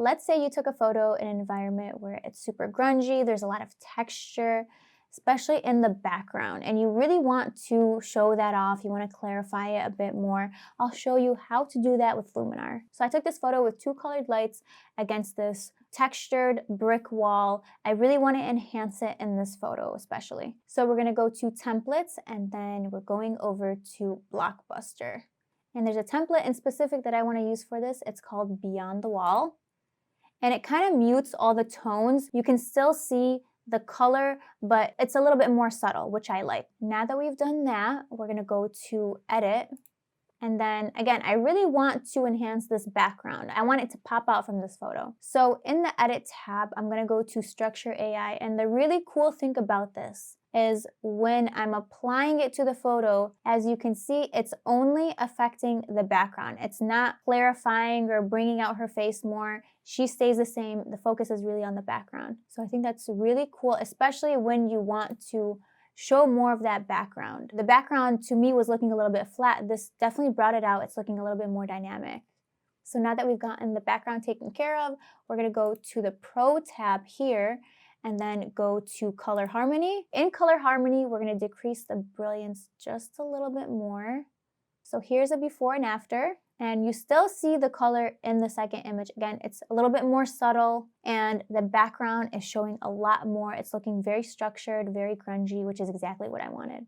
let's say you took a photo in an environment where it's super grungy, there's a lot of texture, especially in the background, and you really want to show that off, you want to clarify it a bit more. I'll show you how to do that with Luminar. So I took this photo with two colored lights against this textured brick wall. I really want to enhance it in this photo especially. So we're going to go to templates, and then we're going over to Blockbuster. And there's a template in specific that I want to use for this. It's called Beyond the Wall. And it kind of mutes all the tones. You can still see the color, but it's a little bit more subtle, which I like. Now that we've done that, we're going to go to Edit. And then again, I really want to enhance this background. I want it to pop out from this photo. So in the Edit tab, I'm going to go to Structure AI. And the really cool thing about this is when I'm applying it to the photo, as you can see, it's only affecting the background. It's not clarifying or bringing out her face more. She stays the same. The focus is really on the background. So I think that's really cool, especially when you want to show more of that background. The background to me was looking a little bit flat. This definitely brought it out. It's looking a little bit more dynamic. So now that we've gotten the background taken care of, we're going to go to the Pro tab here and then go to Color Harmony. In Color Harmony, we're going to decrease the brilliance just a little bit more. So here's a before and after, and you still see the color in the second image. Again, it's a little bit more subtle, and the background is showing a lot more. It's looking very structured, very grungy, which is exactly what I wanted.